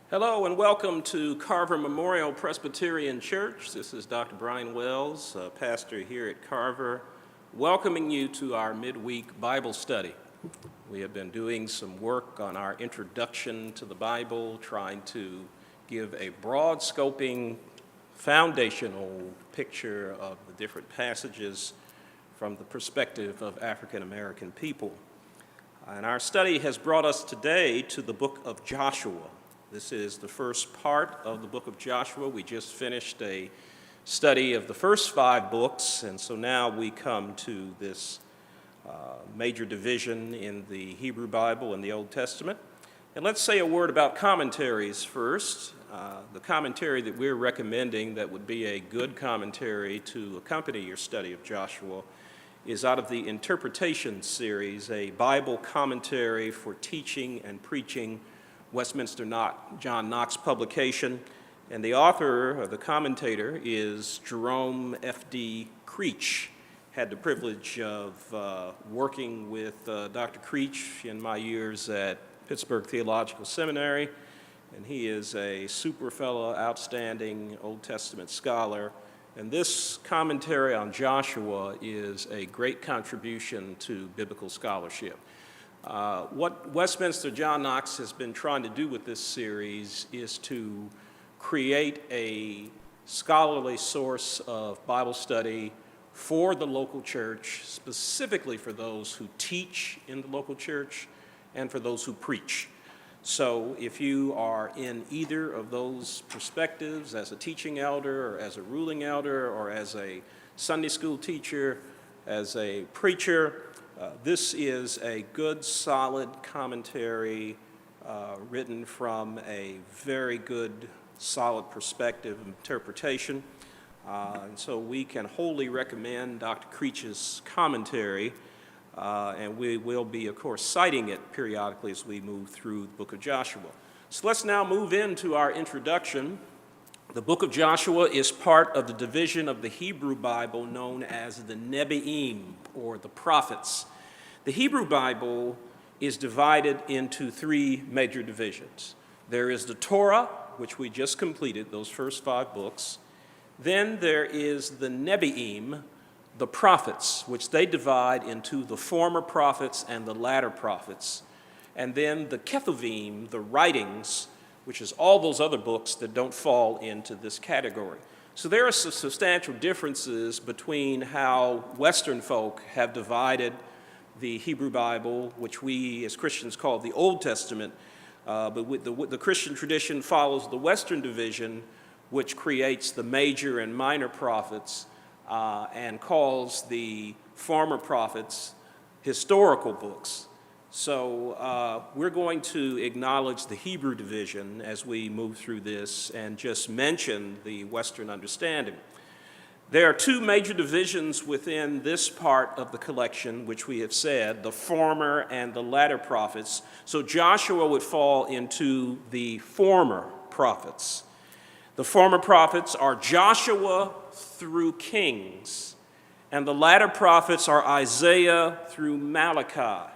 Hello and welcome to Carver Memorial Presbyterian Church. This is Dr. Brian Wells, pastor here at Carver, welcoming you to our midweek Bible study. We have been doing some work on our introduction to the Bible, trying to give a broad scoping, foundational picture of the different passages from the perspective of African American people. And our study has brought us today to the book of Joshua. This is the first part of the book of Joshua. We just finished a study of the first 5 books, and so now we come to this major division in the Hebrew Bible and the Old Testament. And let's say a word about commentaries first. The commentary that we're recommending that would be a good commentary to accompany your study of Joshua is out of the Interpretation series, a Bible commentary for teaching and preaching, Westminster John Knox publication, and the author or the commentator is Jerome F.D. Creech. Had the privilege of working with Dr. Creech in my years at Pittsburgh Theological Seminary, and he is a super fellow, outstanding Old Testament scholar, and this commentary on Joshua is a great contribution to biblical scholarship. What Westminster John Knox has been trying to do with this series is to create a scholarly source of Bible study for the local church, specifically for those who teach in the local church and for those who preach. So if you are in either of those perspectives as a teaching elder or as a ruling elder or as a Sunday school teacher, as a preacher, this is a good, solid commentary written from a very good, solid perspective of interpretation. And so we can wholly recommend Dr. Creech's commentary, and we will be, of course, citing it periodically as we move through the book of Joshua. So let's now move into our introduction. The book of Joshua is part of the division of the Hebrew Bible known as the Nebi'im, or the prophets. The Hebrew Bible is divided into 3 major divisions. There is the Torah, which we just completed, those first 5 books. Then there is the Nebi'im, the prophets, which they divide into the former prophets and the latter prophets. And then the Ketuvim, the writings, which is all those other books that don't fall into this category. So there are some substantial differences between how Western folk have divided the Hebrew Bible, which we as Christians call the Old Testament, but the Christian tradition follows the Western division, which creates the major and minor prophets and calls the former prophets historical books. So we're going to acknowledge the Hebrew division as we move through this and just mention the Western understanding. There are 2 major divisions within this part of the collection, which we have said, the former and the latter prophets. So Joshua would fall into the former prophets. The former prophets are Joshua through Kings, and the latter prophets are Isaiah through Malachi.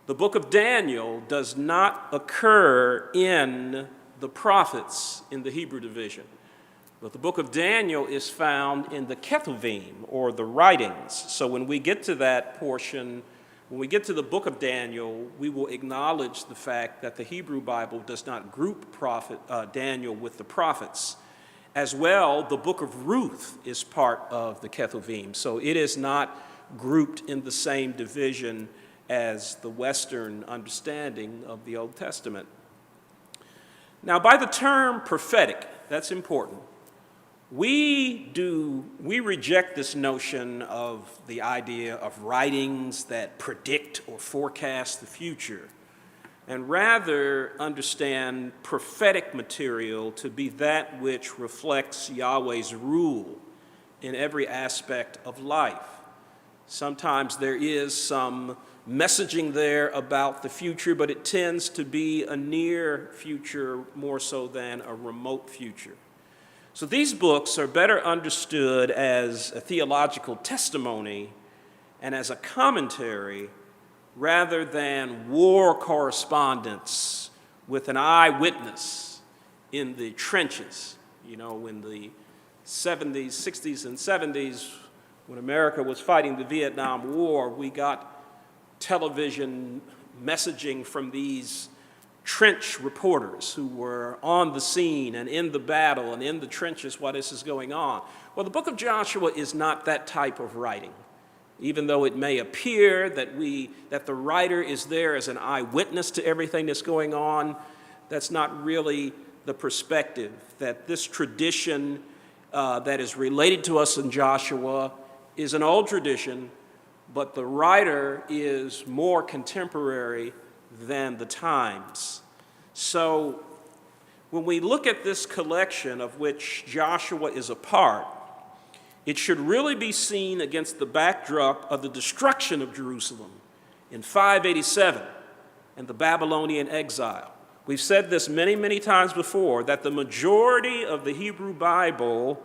The book of Daniel does not occur in the prophets in the Hebrew division, but the book of Daniel is found in the Ketuvim, or the writings. So when we get to that portion, when we get to the book of Daniel, we will acknowledge the fact that the Hebrew Bible does not group Daniel with the prophets. As well, the book of Ruth is part of the Ketuvim, so it is not grouped in the same division as the Western understanding of the Old Testament. Now, by the term prophetic, that's important. We reject this notion of the idea of writings that predict or forecast the future, and rather understand prophetic material to be that which reflects Yahweh's rule in every aspect of life. Sometimes there is some messaging there about the future, but it tends to be a near future more so than a remote future. So these books are better understood as a theological testimony and as a commentary rather than war correspondence with an eyewitness in the trenches. You know, in the 70s, 60s, and 70s, when America was fighting the Vietnam War, we got television messaging from these trench reporters who were on the scene and in the battle and in the trenches while this is going on. Well, the book of Joshua is not that type of writing. Even though it may appear that the writer is there as an eyewitness to everything that's going on, that's not really the perspective. That this tradition that is related to us in Joshua is an old tradition, but the writer is more contemporary than the times. So when we look at this collection of which Joshua is a part, it should really be seen against the backdrop of the destruction of Jerusalem in 587 and the Babylonian exile. We've said this many, many times before, that the majority of the Hebrew Bible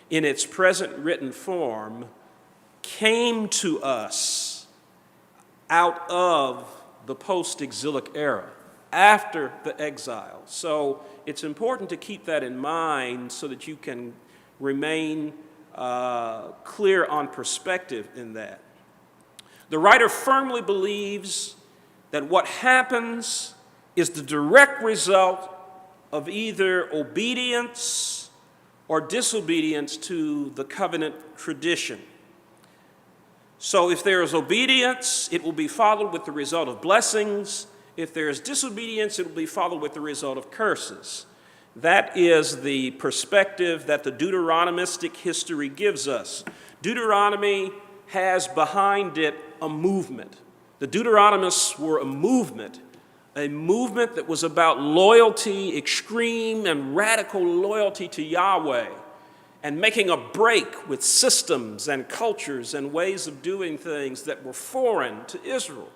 in its present written form came to us out of the post-exilic era, after the exile. So it's important to keep that in mind so that you can remain clear on perspective in that. The writer firmly believes that what happens is the direct result of either obedience or disobedience to the covenant tradition. So if there is obedience, it will be followed with the result of blessings. If there is disobedience, it will be followed with the result of curses. That is the perspective that the Deuteronomistic history gives us. Deuteronomy has behind it a movement. The Deuteronomists were a movement that was about loyalty, extreme and radical loyalty to Yahweh, and making a break with systems and cultures and ways of doing things that were foreign to Israel.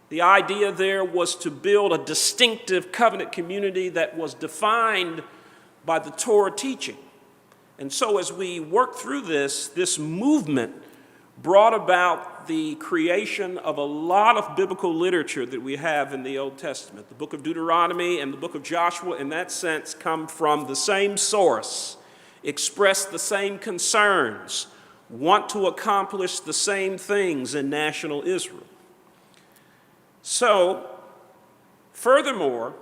The idea there was to build a distinctive covenant community that was defined by the Torah teaching. And so as we work through this movement brought about the creation of a lot of biblical literature that we have in the Old Testament. The book of Deuteronomy and the book of Joshua, in that sense, come from the same source, express the same concerns, want to accomplish the same things in national Israel. So, furthermore,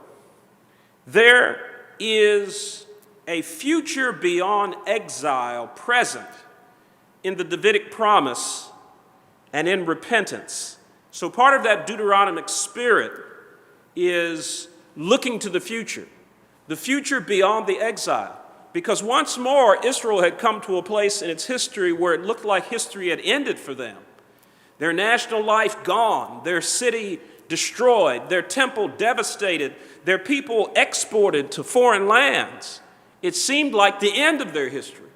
there is a future beyond exile present in the Davidic promise and in repentance. So part of that Deuteronomic spirit is looking to the future beyond the exile. Because once more, Israel had come to a place in its history where it looked like history had ended for them. Their national life gone, their city destroyed, their temple devastated, their people exported to foreign lands. It seemed like the end of their history.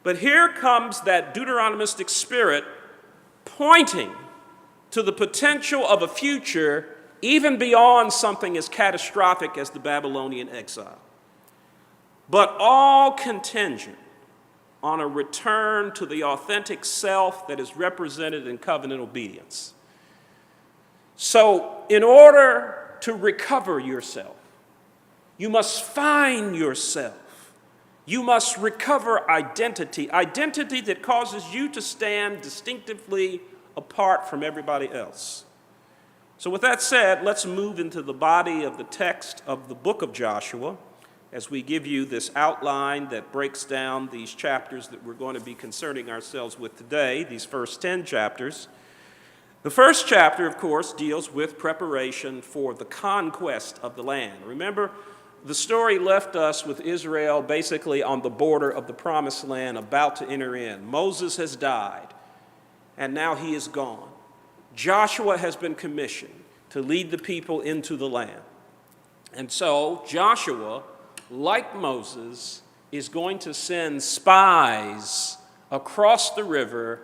But here comes that Deuteronomistic spirit pointing to the potential of a future even beyond something as catastrophic as the Babylonian exile. But all contingent on a return to the authentic self that is represented in covenant obedience. So, in order to recover yourself, you must find yourself. You must recover identity that causes you to stand distinctively apart from everybody else. So with that said, let's move into the body of the text of the book of Joshua as we give you this outline that breaks down these chapters that we're going to be concerning ourselves with today, these first 10 chapters. The first chapter, of course, deals with preparation for the conquest of the land. Remember, the story left us with Israel basically on the border of the promised land, about to enter in. Moses has died, and now he is gone. Joshua has been commissioned to lead the people into the land. And so Joshua, like Moses, is going to send spies across the river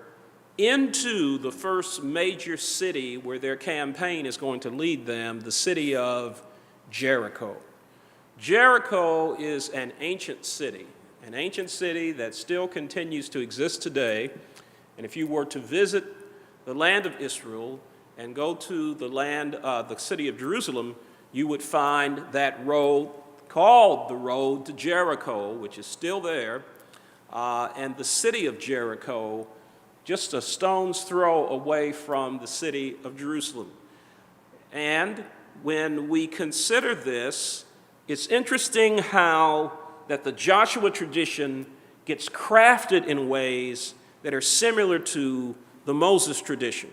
into the first major city where their campaign is going to lead them, the city of Jericho. Jericho is an ancient city that still continues to exist today. And if you were to visit the land of Israel and go to the city of Jerusalem, you would find that road called the road to Jericho, which is still there, and the city of Jericho, just a stone's throw away from the city of Jerusalem. And when we consider this, it's interesting how that the Joshua tradition gets crafted in ways that are similar to the Moses tradition.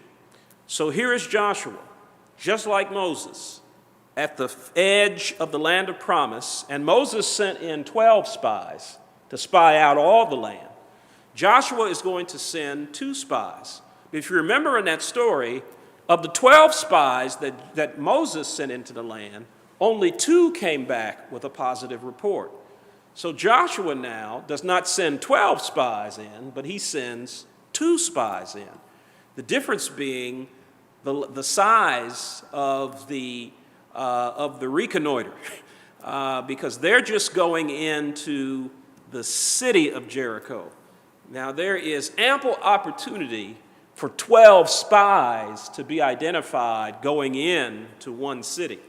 So here is Joshua, just like Moses, at the edge of the land of promise, and Moses sent in 12 spies to spy out all the land. Joshua is going to send 2 spies. If you remember in that story, of the 12 spies that Moses sent into the land, only 2 came back with a positive report. So Joshua now does not send 12 spies in, but he sends 2 spies in. The difference being the size of the reconnoiter, because they're just going into the city of Jericho. Now there is ample opportunity for 12 spies to be identified going in to one city.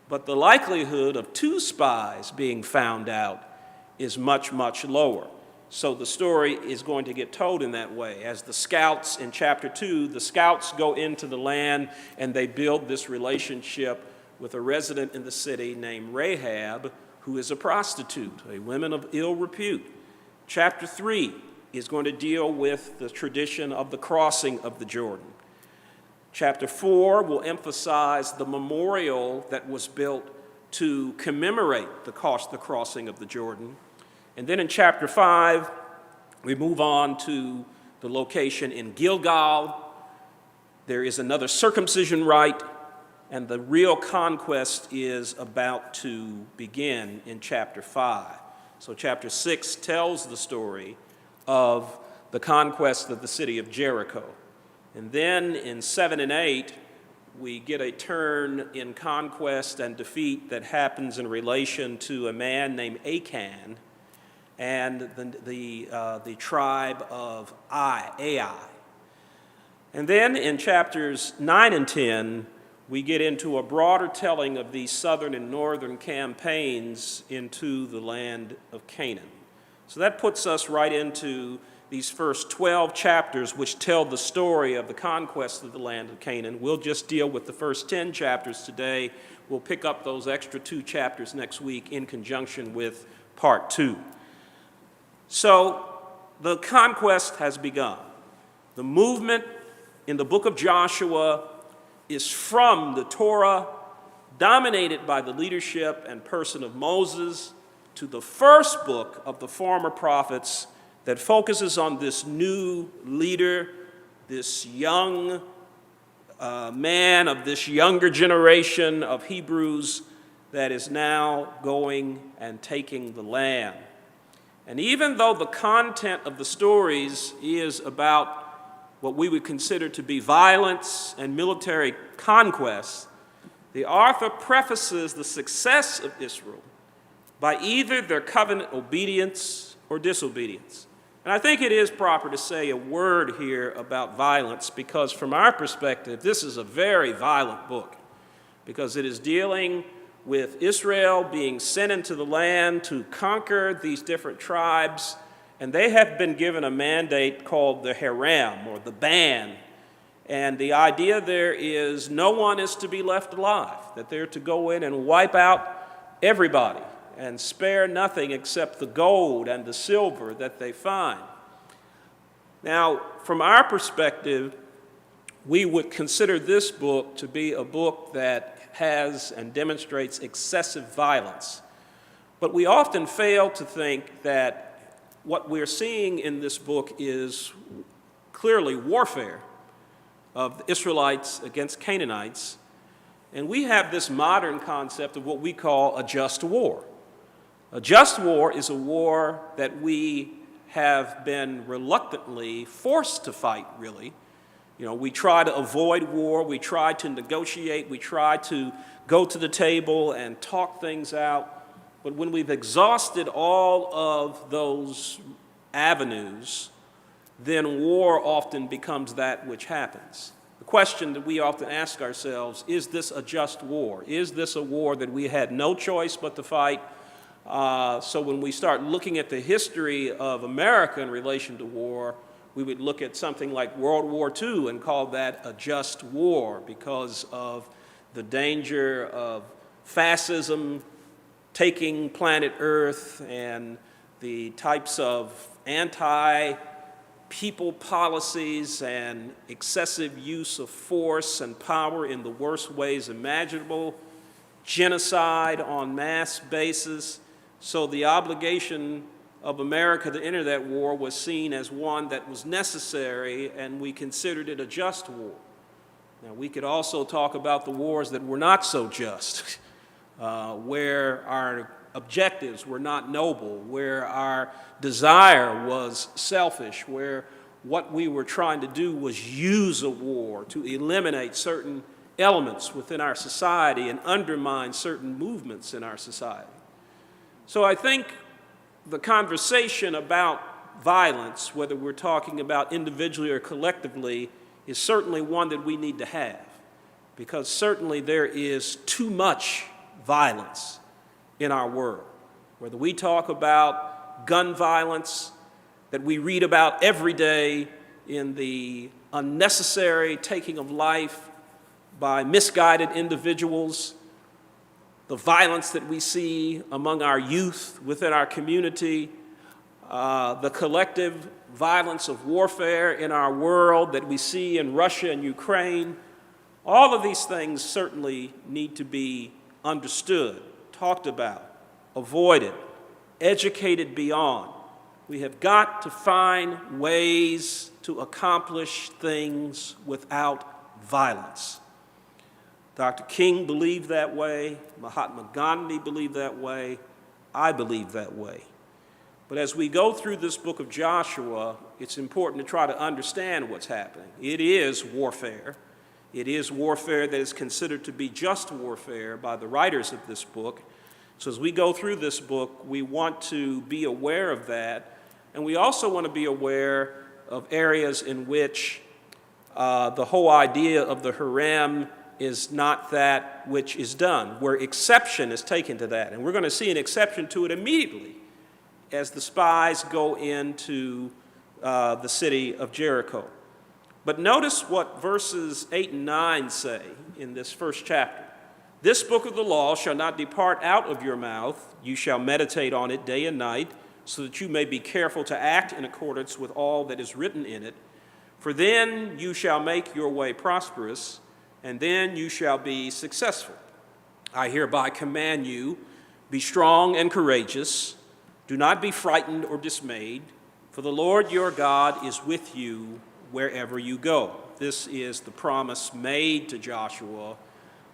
But the likelihood of 2 spies being found out is much, much lower. So the story is going to get told in that way. As the scouts in chapter 2, the scouts go into the land and they build this relationship with a resident in the city named Rahab, who is a prostitute, a woman of ill repute. Chapter 3 is going to deal with the tradition of the crossing of the Jordan. Chapter 4 will emphasize the memorial that was built to commemorate the crossing of the Jordan. And then in chapter 5, we move on to the location in Gilgal. There is another circumcision rite, and the real conquest is about to begin in chapter 5. So chapter 6 tells the story of the conquest of the city of Jericho. And then in 7 and 8, we get a turn in conquest and defeat that happens in relation to a man named Achan and the tribe of Ai. And then in chapters 9 and 10, we get into a broader telling of these southern and northern campaigns into the land of Canaan. So that puts us right into these first 12 chapters, which tell the story of the conquest of the land of Canaan. We'll just deal with the first 10 chapters today. We'll pick up those extra 2 chapters next week in conjunction with part 2. So the conquest has begun. The movement in the book of Joshua is from the Torah, dominated by the leadership and person of Moses, to the first book of the former prophets that focuses on this new leader, this young man of this younger generation of Hebrews that is now going and taking the land. And even though the content of the stories is about what we would consider to be violence and military conquest, the author prefaces the success of Israel by either their covenant obedience or disobedience. And I think it is proper to say a word here about violence, because from our perspective, this is a very violent book, because it is dealing with Israel being sent into the land to conquer these different tribes, and they have been given a mandate called the herem, or the ban. And the idea there is no one is to be left alive, that they're to go in and wipe out everybody and spare nothing except the gold and the silver that they find. Now, from our perspective, we would consider this book to be a book that has and demonstrates excessive violence. But we often fail to think that what we're seeing in this book is clearly warfare of the Israelites against Canaanites. And we have this modern concept of what we call a just war. A just war is a war that we have been reluctantly forced to fight, really. You know, we try to avoid war, we try to negotiate, we try to go to the table and talk things out. But when we've exhausted all of those avenues, then war often becomes that which happens. The question that we often ask ourselves, is this a just war? Is this a war that we had no choice but to fight? So when we start looking at the history of America in relation to war, we would look at something like World War II and call that a just war because of the danger of fascism taking planet Earth and the types of anti-people policies and excessive use of force and power in the worst ways imaginable, genocide on mass basis. So the obligation of America to enter that war was seen as one that was necessary, and we considered it a just war. Now, we could also talk about the wars that were not so just, where our objectives were not noble, where our desire was selfish, where what we were trying to do was use a war to eliminate certain elements within our society and undermine certain movements in our society. So I think the conversation about violence, whether we're talking about individually or collectively, is certainly one that we need to have, because certainly there is too much violence in our world. Whether we talk about gun violence that we read about every day in the unnecessary taking of life by misguided individuals, the violence that we see among our youth within our community, the collective violence of warfare in our world that we see in Russia and Ukraine, all of these things certainly need to be understood, talked about, avoided, educated beyond. We have got to find ways to accomplish things without violence. Dr. King believed that way, Mahatma Gandhi believed that way, I believe that way. But as we go through this book of Joshua, it's important to try to understand what's happening. It is warfare. It is warfare that is considered to be just warfare by the writers of this book. So as we go through this book, we want to be aware of that, and we also want to be aware of areas in which the whole idea of the harem is not that which is done, where exception is taken to that. And we're going to see an exception to it immediately as the spies go into the city of Jericho. But notice what verses 8 and 9 say in this first chapter. This book of the law shall not depart out of your mouth. You shall meditate on it day and night, so that you may be careful to act in accordance with all that is written in it. For then you shall make your way prosperous, and then you shall be successful. I hereby command you, be strong and courageous. Do not be frightened or dismayed, for the Lord your God is with you wherever you go. This is the promise made to Joshua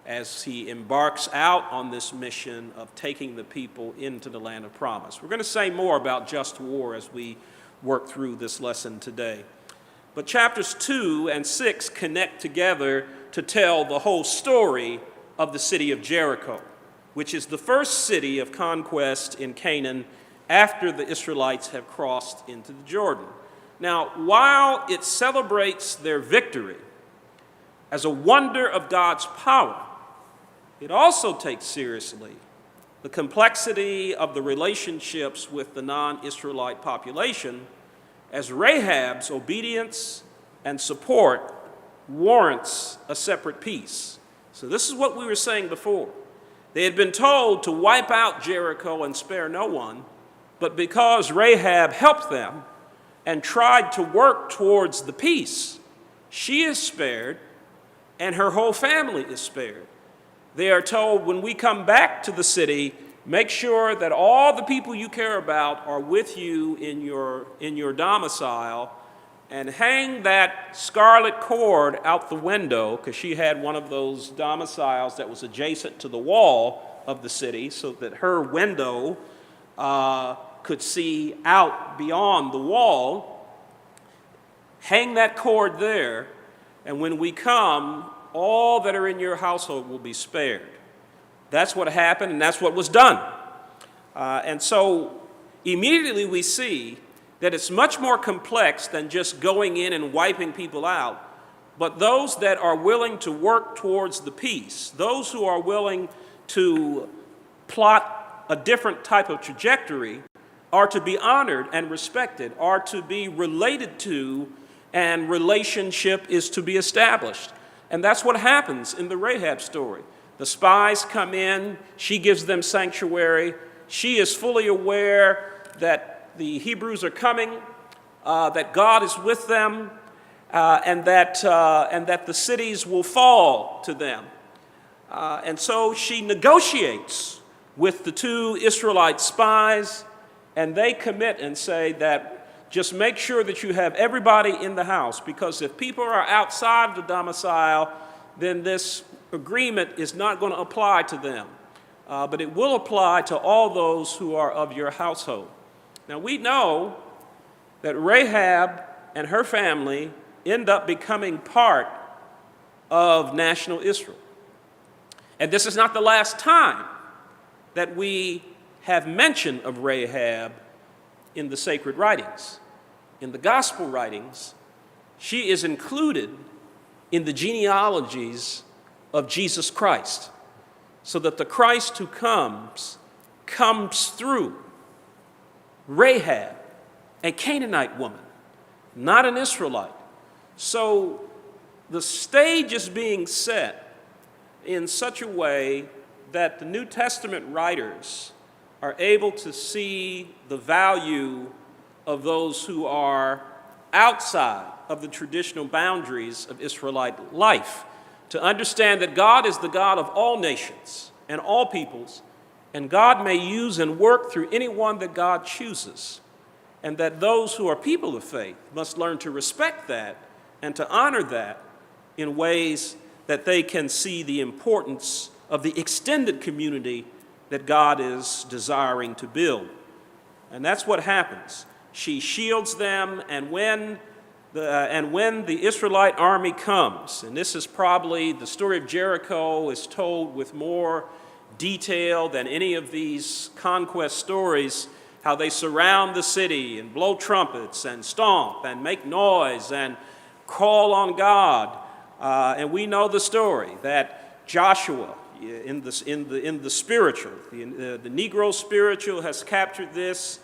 as he embarks out on this mission of taking the people into the land of promise. We're going to say more about just war as we work through this lesson today. But chapters 2 and 6 connect together to tell the whole story of the city of Jericho, which is the first city of conquest in Canaan after the Israelites have crossed into the Jordan. Now, while it celebrates their victory as a wonder of God's power, it also takes seriously the complexity of the relationships with the non-Israelite population, as Rahab's obedience and support warrants a separate peace. So this is what we were saying before. They had been told to wipe out Jericho and spare no one, but because Rahab helped them and tried to work towards the peace, she is spared and her whole family is spared. They are told, when we come back to the city, make sure that all the people you care about are with you in your domicile, and hang that scarlet cord out the window, because she had one of those domiciles that was adjacent to the wall of the city, so that her window could see out beyond the wall. Hang that cord there, and when we come, all that are in your household will be spared. That's what happened, and that's what was done. And so immediately we see that it's much more complex than just going in and wiping people out, but those that are willing to work towards the peace, those who are willing to plot a different type of trajectory, are to be honored and respected, are to be related to, and relationship is to be established. And that's what happens in the Rahab story. The spies come in, she gives them sanctuary, she is fully aware that the Hebrews are coming, that God is with them, and that the cities will fall to them. And so she negotiates with the two Israelite spies, and they commit and say that just make sure that you have everybody in the house, because if people are outside the domicile, then this agreement is not going to apply to them. But it will apply to all those who are of your household. Now, we know that Rahab and her family end up becoming part of national Israel. And this is not the last time that we have mention of Rahab in the sacred writings. In the gospel writings, she is included in the genealogies of Jesus Christ, so that the Christ who comes through Rahab, a Canaanite woman, not an Israelite. So the stage is being set in such a way that the New Testament writers are able to see the value of those who are outside of the traditional boundaries of Israelite life, to understand that God is the God of all nations and all peoples, and God may use and work through anyone that God chooses, and that those who are people of faith must learn to respect that and to honor that in ways that they can see the importance of the extended community that God is desiring to build. And that's what happens. She shields them, and when the Israelite army comes, and this is probably, the story of Jericho is told with more detail than any of these conquest stories, how they surround the city and blow trumpets and stomp and make noise and call on God. And we know the story that Joshua, in the spiritual, the Negro spiritual has captured this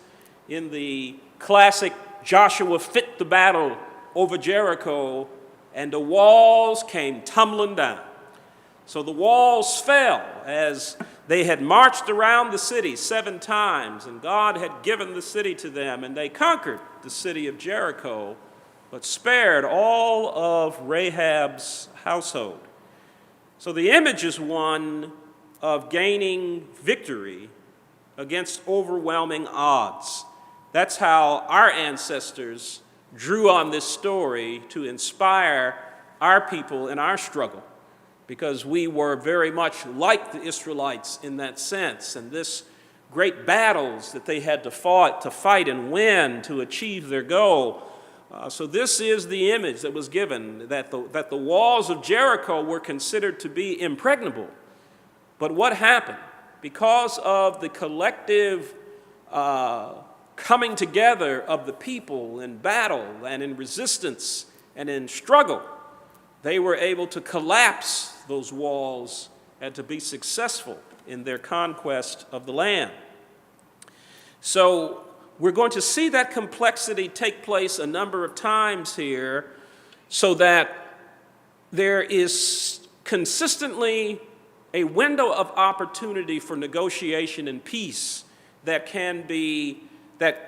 in the classic Joshua fit the battle over Jericho, and the walls came tumbling down. So the walls fell as they had marched around the city 7 times, and God had given the city to them, and they conquered the city of Jericho, but spared all of Rahab's household. So the image is one of gaining victory against overwhelming odds. That's how our ancestors drew on this story to inspire our people in our struggle, because we were very much like the Israelites in that sense, and this great battles that they had to fight and win to achieve their goal. So this is the image that was given, that the walls of Jericho were considered to be impregnable. But what happened? Because of the collective coming together of the people in battle and in resistance and in struggle, they were able to collapse those walls and to be successful in their conquest of the land. So we're going to see that complexity take place a number of times here, so that there is consistently a window of opportunity for negotiation and peace that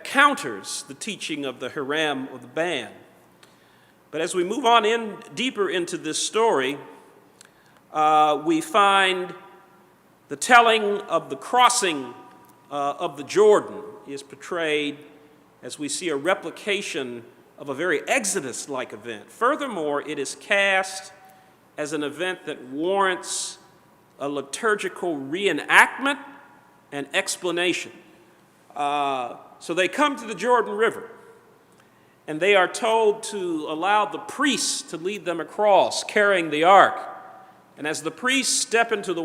counters the teaching of the harem or the ban. But as we move on deeper into this story, we find the telling of the crossing of the Jordan is portrayed as we see a replication of a very Exodus-like event. Furthermore, it is cast as an event that warrants a liturgical reenactment and explanation. So they come to the Jordan River, and they are told to allow the priests to lead them across, carrying the ark. And as the priests step into the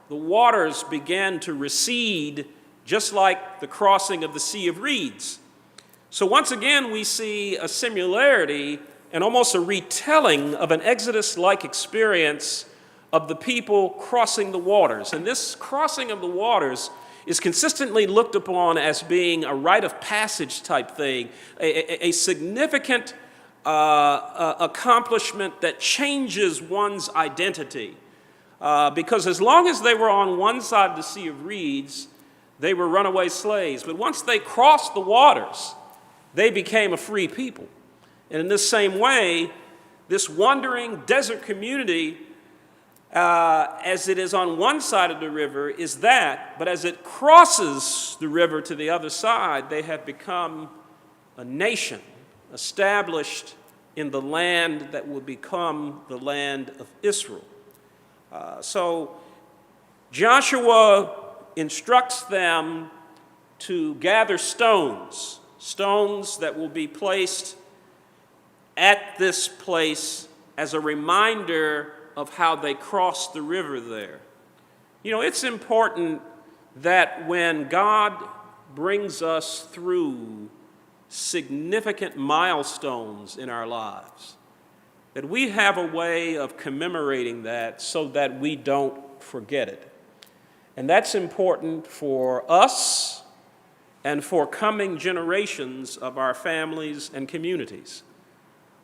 waters began to recede, just like the crossing of the Sea of Reeds. So once again, we see a similarity and almost a retelling of an Exodus-like experience of the people crossing the waters. And this crossing of the waters is consistently looked upon as being a rite of passage type thing, a significant accomplishment that changes one's identity. Because as long as they were on one side of the Sea of Reeds, they were runaway slaves. But once they crossed the waters, they became a free people. And in this same way, this wandering desert community, as it is on one side of the river, is that, but as it crosses the river to the other side, they have become a nation established in the land that will become the land of Israel. So Joshua instructs them to gather stones that will be placed at this place as a reminder of how they crossed the river there. You know, it's important that when God brings us through significant milestones in our lives, that we have a way of commemorating that so that we don't forget it. And that's important for us and for coming generations of our families and communities.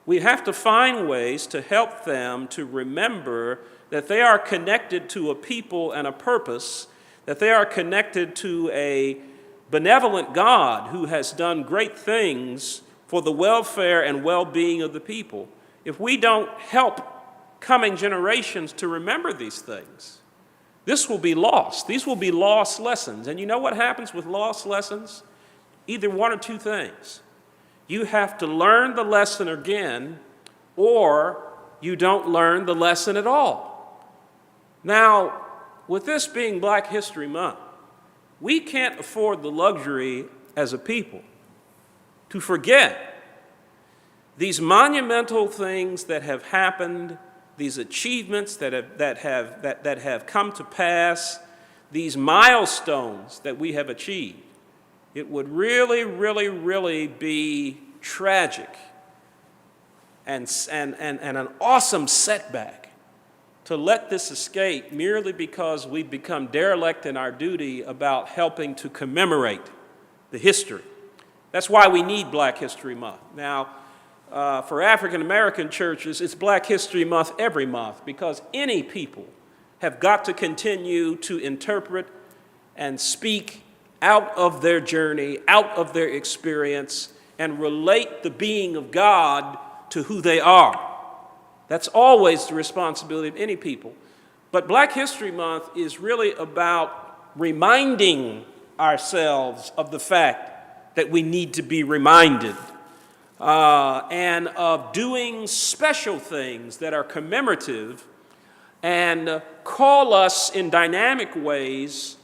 We have to find ways to help them to remember that they are connected to a people and a purpose, that they are connected to a benevolent God who has done great things for the welfare and well-being of the people. If we don't help coming generations to remember these things, this will be lost. These will be lost lessons. And you know what happens with lost lessons? Either one or two things. You have to learn the lesson again, or you don't learn the lesson at all. Now, with this being Black History Month, we can't afford the luxury as a people to forget these monumental things that have happened, these achievements that have come to pass, these milestones that we have achieved. It would really, really, really be tragic and an awesome setback to let this escape merely because we've become derelict in our duty about helping to commemorate the history. That's why we need Black History Month. Now, for African American churches, it's Black History Month every month because any people have got to continue to interpret and speak out of their journey, out of their experience, and relate the being of God to who they are. That's always the responsibility of any people. But Black History Month is really about reminding ourselves of the fact that we need to be reminded, and of doing special things that are commemorative and call us in dynamic ways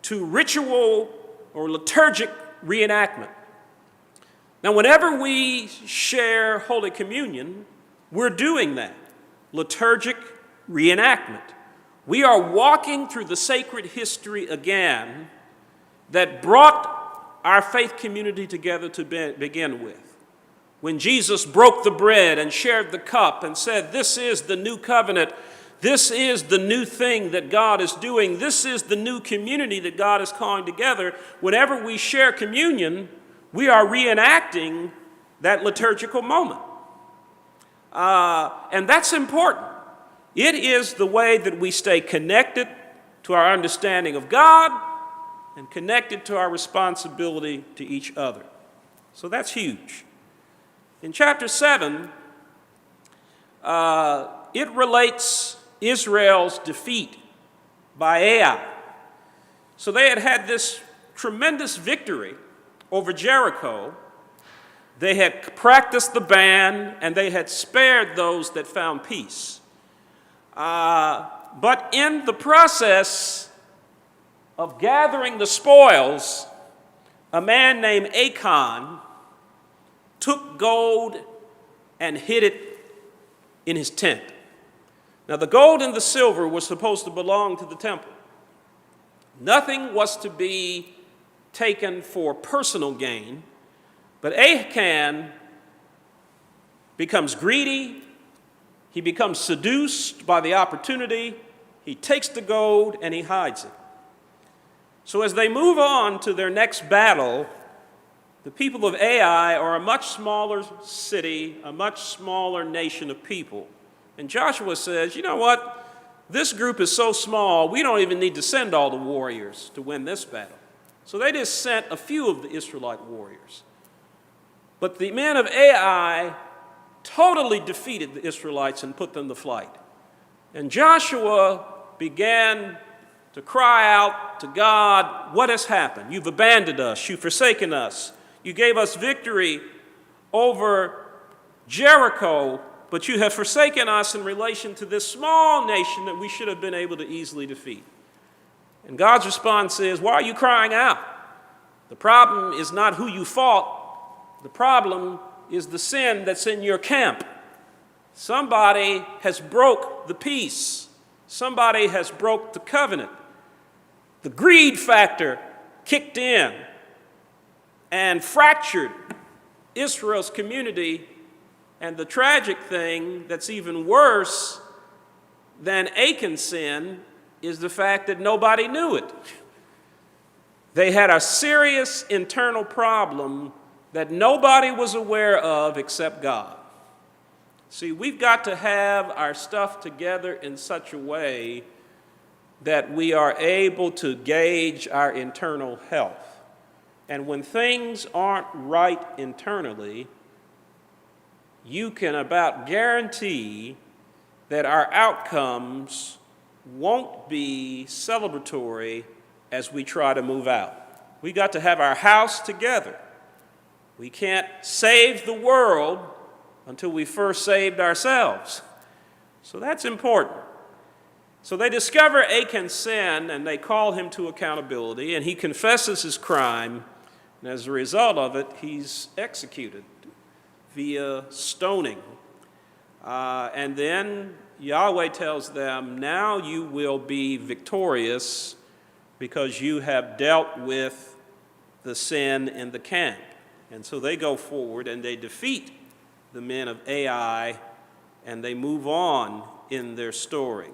to ritual or liturgic reenactment. Now, whenever we share Holy Communion, we're doing that, liturgic reenactment. We are walking through the sacred history again that brought our faith community together to begin with. When Jesus broke the bread and shared the cup and said, "This is the new covenant, this is the new thing that God is doing, this is the new community that God is calling together," whenever we share communion, we are reenacting that liturgical moment. And that's important. It is the way that we stay connected to our understanding of God and connected to our responsibility to each other. So that's huge. In chapter 7, it relates Israel's defeat by Ai. So they had this tremendous victory over Jericho. They had practiced the ban, and they had spared those that found peace. But in the process of gathering the spoils, a man named Achan took gold and hid it in his tent. Now, the gold and the silver were supposed to belong to the temple. Nothing was to be taken for personal gain, but Achan becomes greedy. He becomes seduced by the opportunity. He takes the gold and he hides it. So as they move on to their next battle, the people of Ai are a much smaller city, a much smaller nation of people. And Joshua says, you know what? This group is so small, we don't even need to send all the warriors to win this battle. So they just sent a few of the Israelite warriors. But the men of Ai totally defeated the Israelites and put them to flight. And Joshua began to cry out to God, what has happened? You've abandoned us. You've forsaken us. You gave us victory over Jericho, but you have forsaken us in relation to this small nation that we should have been able to easily defeat. And God's response is, why are you crying out? The problem is not who you fought. The problem is the sin that's in your camp. Somebody has broke the peace. Somebody has broke the covenant. The greed factor kicked in and fractured Israel's community. And the tragic thing that's even worse than Achan's sin is the fact that nobody knew it. They had a serious internal problem that nobody was aware of except God. See, we've got to have our stuff together in such a way that we are able to gauge our internal health. And when things aren't right internally, you can about guarantee that our outcomes won't be celebratory as we try to move out. We got to have our house together. We can't save the world until we first saved ourselves. So that's important. So they discover Achan's sin and they call him to accountability, and he confesses his crime, and as a result of it, he's executed via stoning. And then Yahweh tells them, now you will be victorious because you have dealt with the sin in the camp. And so they go forward and they defeat the men of Ai, and they move on in their story.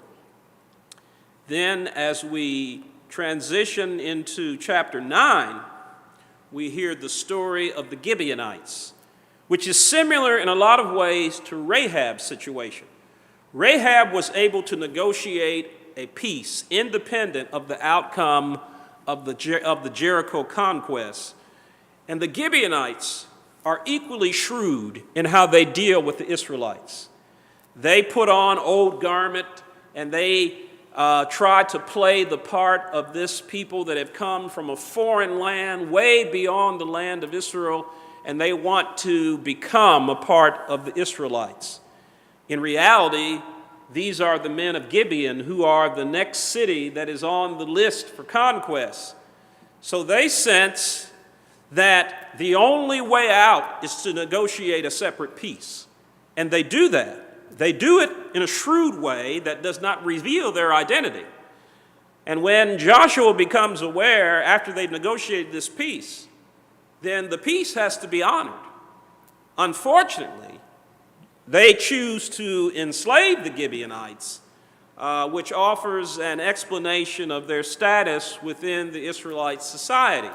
Then as we transition into chapter 9, we hear the story of the Gibeonites, which is similar in a lot of ways to Rahab's situation. Rahab was able to negotiate a peace independent of the outcome of the Jericho conquest. And the Gibeonites are equally shrewd in how they deal with the Israelites. They put on old garment and they try to play the part of this people that have come from a foreign land way beyond the land of Israel, and they want to become a part of the Israelites. In reality, these are the men of Gibeon, who are the next city that is on the list for conquest. So they sense that the only way out is to negotiate a separate peace. And they do that. They do it in a shrewd way that does not reveal their identity. And when Joshua becomes aware, after they've negotiated this peace, then the peace has to be honored. Unfortunately, they choose to enslave the Gibeonites, which offers an explanation of their status within the Israelite society.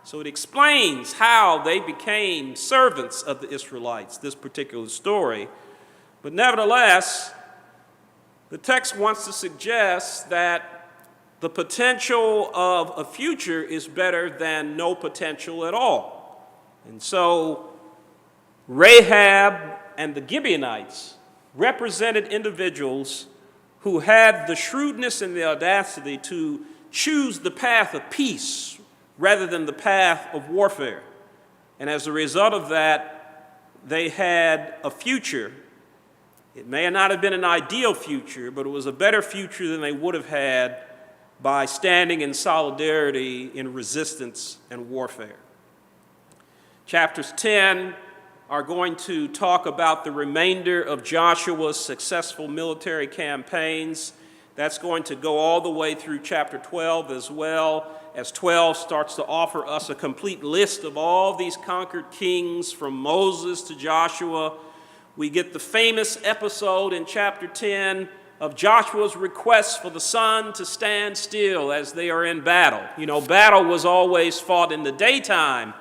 So it explains how they became servants of the Israelites, this particular story. But nevertheless, the text wants to suggest that the potential of a future is better than no potential at all. And so Rahab and the Gibeonites represented individuals who had the shrewdness and the audacity to choose the path of peace rather than the path of warfare. And as a result of that, they had a future. It may not have been an ideal future, but it was a better future than they would have had by standing in solidarity in resistance and warfare. Chapters 10 are going to talk about the remainder of Joshua's successful military campaigns. That's going to go all the way through chapter 12 as well, as 12 starts to offer us a complete list of all these conquered kings from Moses to Joshua. We get the famous episode in chapter 10 of Joshua's request for the sun to stand still as they are in battle. You know, battle was always fought in the daytime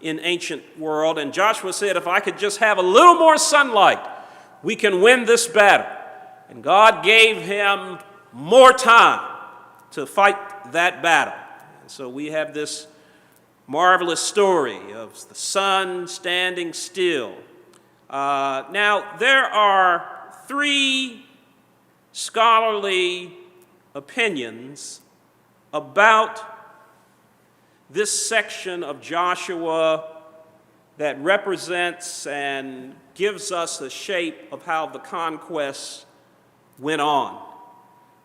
in ancient world, and Joshua said, if I could just have a little more sunlight, we can win this battle. And God gave him more time to fight that battle. And so we have this marvelous story of the sun standing still. Now, there are 3 scholarly opinions about this section of Joshua that represents and gives us a shape of how the conquest went on.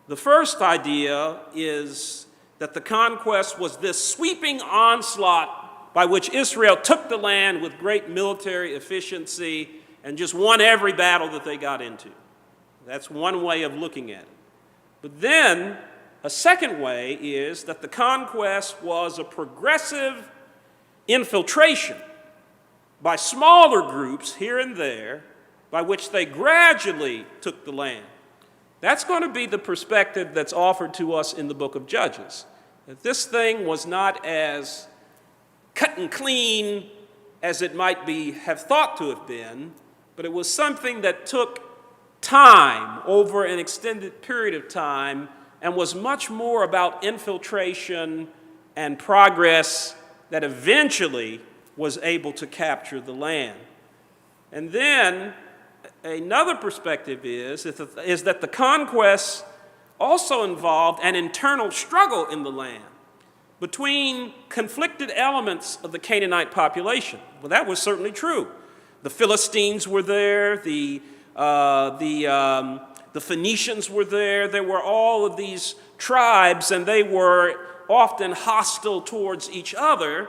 The first idea is that the conquest was this sweeping onslaught by which Israel took the land with great military efficiency and just won every battle that they got into. That's one way of looking at it. But then a second way is that the conquest was a progressive infiltration by smaller groups here and there by which they gradually took the land. That's going to be the perspective that's offered to us in the book of Judges. That this thing was not as cut and clean as it might have thought to have been, but it was something that took time over an extended period of time and was much more about infiltration and progress that eventually was able to capture the land. And then another perspective is that the conquest also involved an internal struggle in the land between conflicted elements of the Canaanite population. Well, that was certainly true. The Philistines were there, the Phoenicians were there. There were all of these tribes, and they were often hostile towards each other.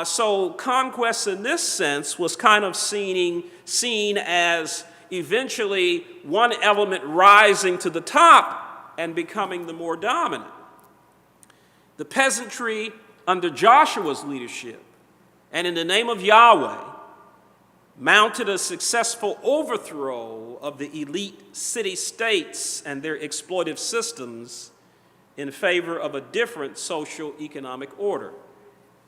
So conquest in this sense was kind of seen as eventually one element rising to the top and becoming the more dominant. The peasantry under Joshua's leadership and in the name of Yahweh mounted a successful overthrow of the elite city-states and their exploitive systems in favor of a different social economic order.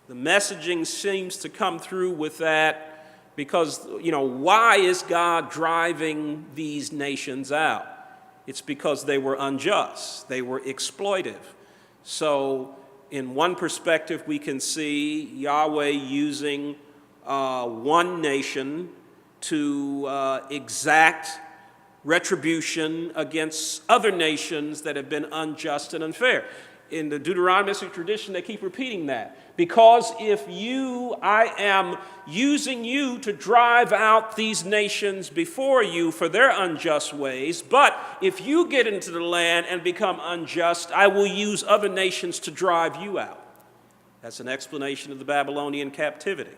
The messaging seems to come through with that because, why is God driving these nations out? It's because they were unjust. They were exploitive. So in one perspective, we can see Yahweh using one nation to exact retribution against other nations that have been unjust and unfair. In the Deuteronomistic tradition, they keep repeating that. Because I am using you to drive out these nations before you for their unjust ways, but if you get into the land and become unjust, I will use other nations to drive you out. That's an explanation of the Babylonian captivity.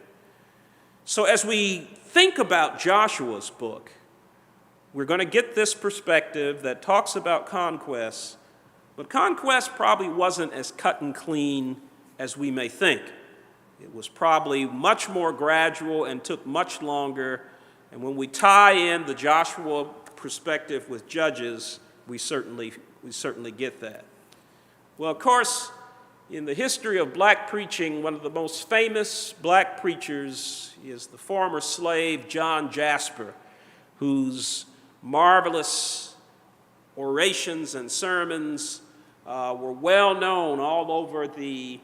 So as we think about Joshua's book, we're going to get this perspective that talks about conquest, but conquest probably wasn't as cut and clean as we may think. It was probably much more gradual and took much longer. And when we tie in the Joshua perspective with Judges, we certainly get that. Well, of course, in the history of black preaching, one of the most famous black preachers is the former slave John Jasper, whose marvelous orations and sermons were well known all over the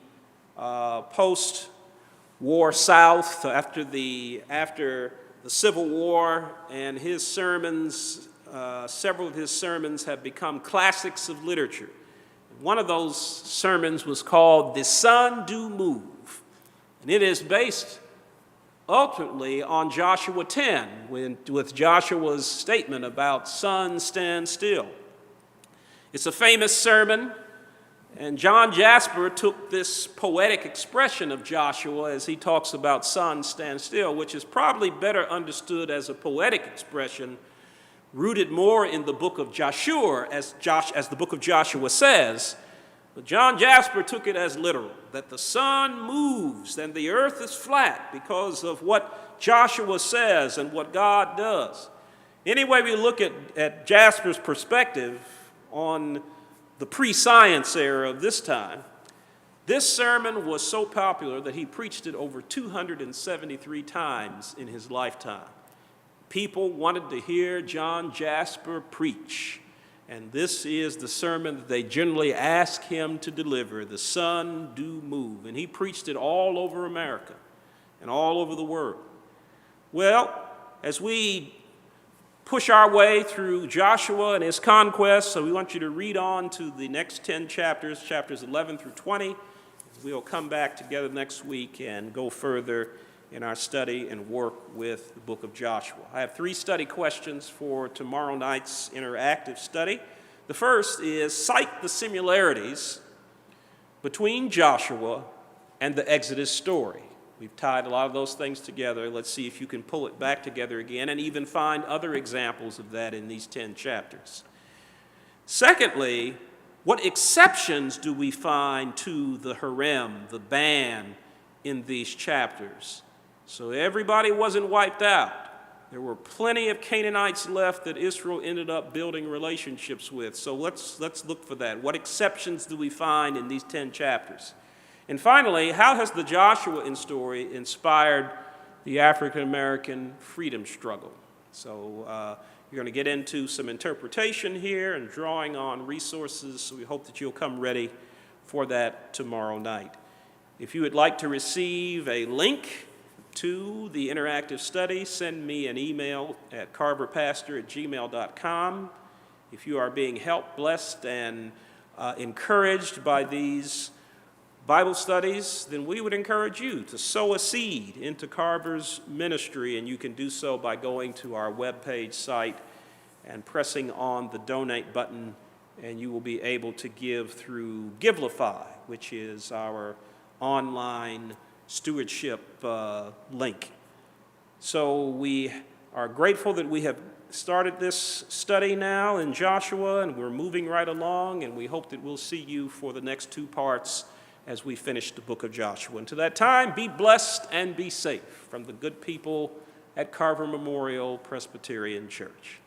post-war South after the Civil War, and his sermons, several of his sermons have become classics of literature. One of those sermons was called "The Sun Do Move," and it is based ultimately on Joshua 10, with Joshua's statement about sun stand still. It's a famous sermon, and John Jasper took this poetic expression of Joshua as he talks about sun stand still, which is probably better understood as a poetic expression rooted more in the book of Joshua, as the book of Joshua says. But John Jasper took it as literal, that the sun moves and the earth is flat because of what Joshua says and what God does. Any way we look at Jasper's perspective on the pre-science era of this time, this sermon was so popular that he preached it over 273 times in his lifetime. People wanted to hear John Jasper preach, and this is the sermon that they generally ask him to deliver, "The Sun Do Move," and he preached it all over America and all over the world. Well, as we push our way through Joshua and his conquest, so we want you to read on to the next 10 chapters, chapters 11 through 20. We'll come back together next week and go further in our study and work with the book of Joshua. I have 3 study questions for tomorrow night's interactive study. The first is, cite the similarities between Joshua and the Exodus story. We've tied a lot of those things together. Let's see if you can pull it back together again and even find other examples of that in these 10 chapters. Secondly, what exceptions do we find to the harem, the ban, in these chapters? So everybody wasn't wiped out. There were plenty of Canaanites left that Israel ended up building relationships with. So let's look for that. What exceptions do we find in these 10 chapters? And finally, how has the Joshua story inspired the African American freedom struggle? So you're going to get into some interpretation here and drawing on resources, so we hope that you'll come ready for that tomorrow night. If you would like to receive a link to the interactive study, send me an email at carverpastor@gmail.com. If you are being helped, blessed, and encouraged by these Bible studies, then we would encourage you to sow a seed into Carver's ministry, and you can do so by going to our webpage site and pressing on the donate button, and you will be able to give through Givelify, which is our online stewardship link. So we are grateful that we have started this study now in Joshua, and we're moving right along, and we hope that we'll see you for the next 2 parts as we finish the book of Joshua. Until that time, be blessed and be safe from the good people at Carver Memorial Presbyterian Church.